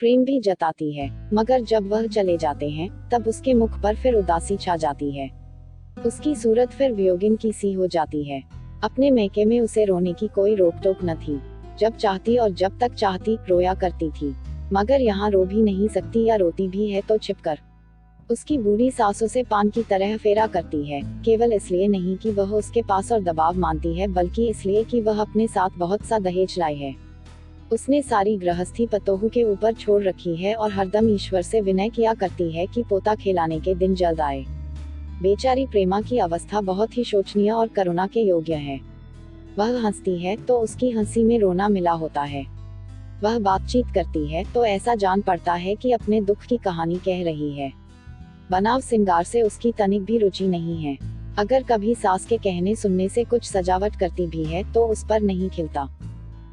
प्रेम भी जताती है, मगर जब वह चले जाते हैं तब उसके मुख पर फिर उदासी छा जाती है। उसकी सूरत फिर वियोगिन की सी हो जाती है। अपने मैके में उसे रोने की कोई रोक टोक न थी। जब चाहती और जब तक चाहती रोया करती थी, मगर यहाँ रो भी नहीं सकती या रोती भी है तो छिपकर। उसकी बूढ़ी सास उसे पान की तरह फेरा करती है, केवल इसलिए नहीं कि वह उसके पास और दबाव मानती है, बल्कि इसलिए कि वह अपने साथ बहुत सा दहेज लाई है। उसने सारी गृहस्थी पतोहू के ऊपर छोड़ रखी है और हरदम ईश्वर से विनय किया करती है कि पोता खिलाने के दिन जल्द आए। बेचारी प्रेमा की अवस्था बहुत ही शोचनीय और करुणा के योग्य है। वह हंसती है तो उसकी हंसी में रोना मिला होता है। वह बातचीत करती है तो ऐसा जान पड़ता है कि अपने दुख की कहानी कह रही है। बनाव सिंगार से उसकी तनिक भी रुचि नहीं है। अगर कभी सास के कहने सुनने से कुछ सजावट करती भी है तो उस पर नहीं खिलता।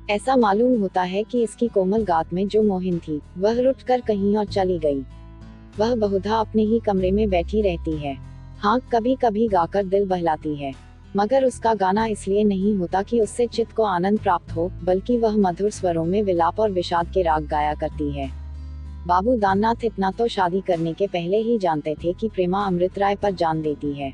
ऐसा मालूम होता है कि इसकी कोमल गात में जो मोहिन थी वह रुट कर कहीं और चली गई। वह बहुधा अपने ही कमरे में बैठी रहती है। हाँ, कभी कभी गाकर दिल बहलाती है, मगर उसका गाना इसलिए नहीं होता कि उससे चित्त को आनंद प्राप्त हो, बल्कि वह मधुर स्वरों में विलाप और विषाद के राग गाया करती है। बाबू दाननाथ इतना तो शादी करने के पहले ही जानते थे कि प्रेमा अमृत राय पर जान देती है,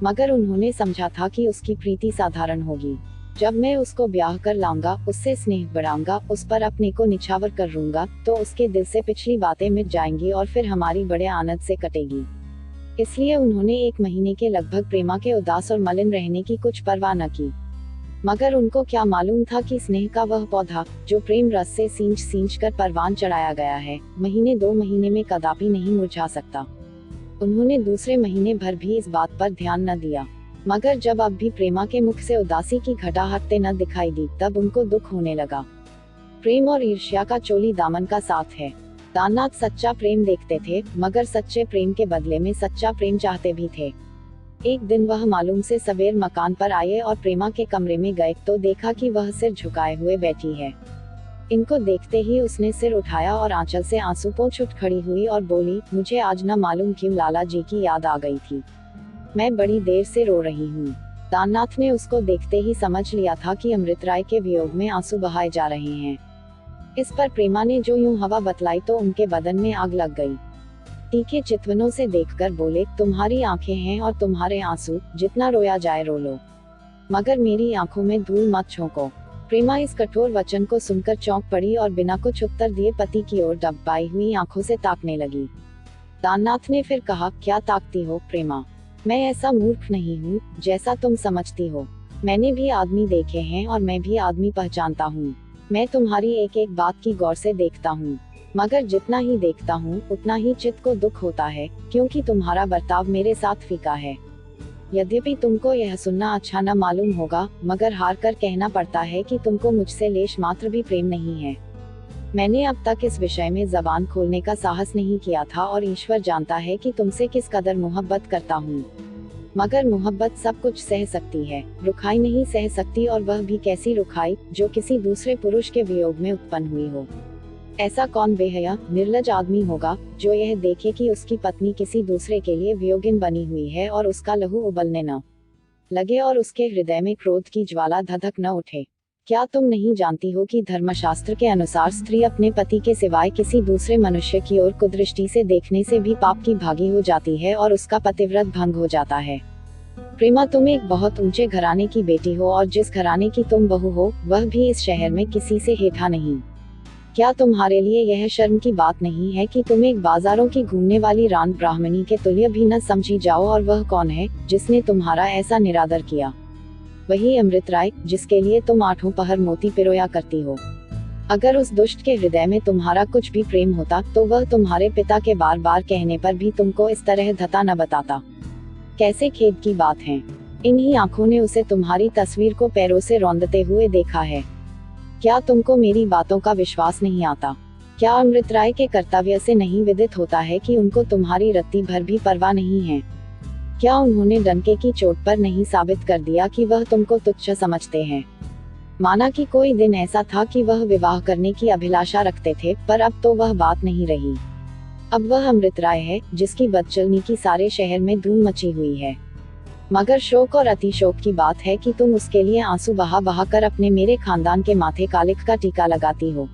मगर उन्होंने समझा था कि उसकी प्रीति साधारण होगी। जब मैं उसको ब्याह कर लाऊंगा, उससे स्नेह बढ़ाऊंगा, उस पर अपने को निछावर कर लूंगा, तो उसके दिल से पिछली बातें मिट जाएंगी और फिर हमारी बड़े आनंद से कटेगी। इसलिए उन्होंने 1 महीने के लगभग प्रेमा के उदास और मलिन रहने की कुछ परवाह न की। मगर उनको क्या मालूम था कि स्नेह का वह पौधा, जो प्रेम रस से सींच कर परवान चढ़ाया गया है, महीने 2 महीने में कदापि नहीं मुरझा सकता। उन्होंने दूसरे महीने भर भी इस बात पर ध्यान न दिया, मगर जब अब भी प्रेमा के मुख से उदासी की घटा हटते न दिखाई दी, तब उनको दुख होने लगा। प्रेम और ईर्ष्या का चोली दामन का साथ है। दाननाथ सच्चा प्रेम देखते थे, मगर सच्चे प्रेम के बदले में सच्चा प्रेम चाहते भी थे। एक दिन वह मालूम से सवेर मकान पर आए और प्रेमा के कमरे में गए तो देखा कि वह सिर झुकाए हुए बैठी है। इनको देखते ही उसने सिर उठाया और आंचल से आंसू पोंछ उठ खड़ी हुई और बोली, मुझे आज न मालूम क्यों लाला जी की याद आ गई थी। मैं बड़ी देर से रो रही हूँ। दाननाथ ने उसको देखते ही समझ लिया था कि अमृत राय के वियोग में आंसू बहाए जा रहे हैं। इस पर प्रेमा ने जो यूं हवा बतलाई तो उनके बदन में आग लग गई। तीखे चितवनों से देखकर बोले, तुम्हारी आंखें हैं और तुम्हारे आंसू, जितना रोया जाए रो लो, मगर मेरी आंखों में धूल मत झोंको। प्रेमा इस कठोर वचन को सुनकर चौंक पड़ी और बिना कुछ उत्तर दिए पति की ओर डबकाई हुई आंखों से ताकने लगी। दाननाथ ने फिर कहा, क्या ताकती हो प्रेमा? मैं ऐसा मूर्ख नहीं हूँ जैसा तुम समझती हो। मैंने भी आदमी देखे हैं और मैं भी आदमी पहचानता हूँ। मैं तुम्हारी एक एक बात की गौर से देखता हूँ, मगर जितना ही देखता हूँ उतना ही चित्त को दुख होता है, क्योंकि तुम्हारा बर्ताव मेरे साथ फीका है। यद्यपि तुमको यह सुनना अच्छा न मालूम होगा, मगर हार कर कहना पड़ता है कि तुमको मुझसे लेश मात्र भी प्रेम नहीं है। मैंने अब तक इस विषय में जबान खोलने का साहस नहीं किया था और ईश्वर जानता है कि तुमसे किस कदर मोहब्बत करता हूँ। मगर मोहब्बत सब कुछ सह सकती है, रुखाई नहीं सह सकती, और वह भी कैसी रुखाई जो किसी दूसरे पुरुष के वियोग में उत्पन्न हुई हो। ऐसा कौन बेहया निर्लज आदमी होगा जो यह देखे कि उसकी पत्नी किसी दूसरे के लिए वियोगिन बनी हुई है और उसका लहू उबलने न लगे और उसके हृदय में क्रोध की ज्वाला धधक न उठे। क्या तुम नहीं जानती हो कि धर्मशास्त्र के अनुसार स्त्री अपने पति के सिवाय किसी दूसरे मनुष्य की ओर कुदृष्टि से देखने से भी पाप की भागी हो जाती है और उसका पतिव्रत भंग हो जाता है। प्रेमा, तुम एक बहुत ऊंचे घराने की बेटी हो और जिस घराने की तुम बहू हो वह भी इस शहर में किसी से हेठा नहीं। क्या तुम्हारे लिए यह शर्म की बात नहीं है कि तुम एक बाजारों की घूमने वाली रान ब्राह्मणी के तुल्य भी न समझी जाओ? और वह कौन है जिसने तुम्हारा ऐसा निरादर किया? वही अमृत राय, जिसके लिए तुम 8 पहर मोती पिरोया करती हो। अगर उस दुष्ट के हृदय में तुम्हारा कुछ भी प्रेम होता तो वह तुम्हारे पिता के बार बार कहने पर भी तुमको इस तरह धता न बताता। कैसे खेद की बात है, इन्हीं आंखों ने उसे तुम्हारी तस्वीर को पैरों से रौंदते हुए देखा है। क्या तुमको मेरी बातों का विश्वास नहीं आता? क्या अमृत राय के कर्तव्य से नहीं विदित होता है कि उनको तुम्हारी रत्ती भर भी परवाह नहीं है? क्या उन्होंने डंके की चोट पर नहीं साबित कर दिया कि वह तुमको तुच्छ समझते हैं? माना कि कोई दिन ऐसा था कि वह विवाह करने की अभिलाषा रखते थे, पर अब तो वह बात नहीं रही। अब वह अमृत राय है जिसकी बदचलनी की सारे शहर में धूम मची हुई है। मगर शोक और अतिशोक की बात है कि तुम उसके लिए आंसू बहा बहा कर अपने मेरे खानदान के माथे कालिख का टीका लगाती हो।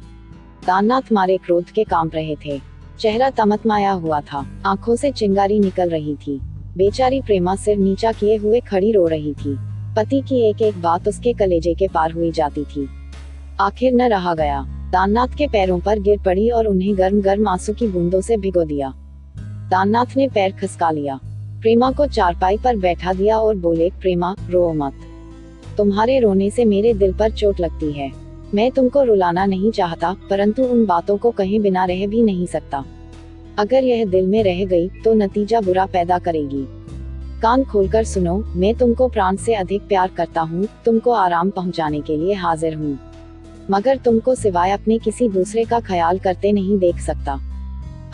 दाननाथ मारे क्रोध के कांप रहे थे। चेहरा तमतमाया हुआ था, आंखों से चिंगारी निकल रही थी। बेचारी प्रेमा सिर नीचा किए हुए खड़ी रो रही थी। पति की एक एक बात उसके कलेजे के पार हुई जाती थी। आखिर न रहा गया, दाननाथ के पैरों पर गिर पड़ी और उन्हें गर्म गर्म आंसू की बूंदों से भिगो दिया। दाननाथ ने पैर खिसका लिया, प्रेमा को चारपाई पर बैठा दिया और बोले, प्रेमा, रो मत। तुम्हारे रोने से मेरे दिल पर चोट लगती है। मैं तुमको रुलाना नहीं चाहता, परंतु उन बातों को कहे बिना रह भी नहीं सकता। अगर यह दिल में रह गई तो नतीजा बुरा पैदा करेगी। कान खोलकर सुनो, मैं तुमको प्राण से अधिक प्यार करता हूँ, तुमको आराम पहुँचाने के लिए हाजिर हूँ, मगर तुमको सिवाय अपने किसी दूसरे का ख्याल करते नहीं देख सकता।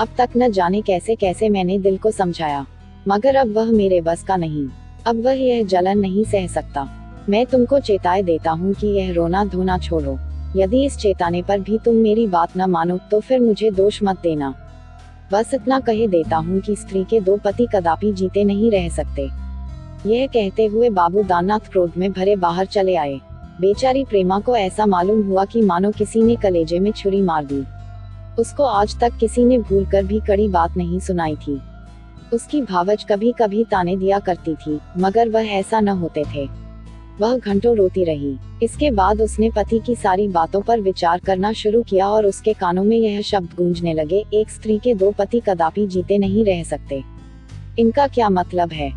अब तक न जाने कैसे कैसे मैंने दिल को समझाया, मगर अब वह मेरे बस का नहीं। अब वह यह जलन नहीं सह सकता। मैं तुमको चेताए देता हूँ कि यह रोना धोना छोड़ो। यदि इस चेताने पर भी तुम मेरी बात न मानो तो फिर मुझे दोष मत देना। बस इतना कहे देता हूँ कि स्त्री के दो पति कदापि जीते नहीं रह सकते। यह कहते हुए बाबू दाननाथ क्रोध में भरे बाहर चले आए। बेचारी प्रेमा को ऐसा मालूम हुआ कि मानो किसी ने कलेजे में छुरी मार दी। उसको आज तक किसी ने भूलकर भी कड़ी बात नहीं सुनाई थी। उसकी भावज कभी कभी ताने दिया करती थी, मगर वह ऐसा न होते थे। वह घंटों रोती रही। इसके बाद उसने पति की सारी बातों पर विचार करना शुरू किया और उसके कानों में यह शब्द गूंजने लगे, एक स्त्री के दो पति कदापि जीते नहीं रह सकते। इनका क्या मतलब है?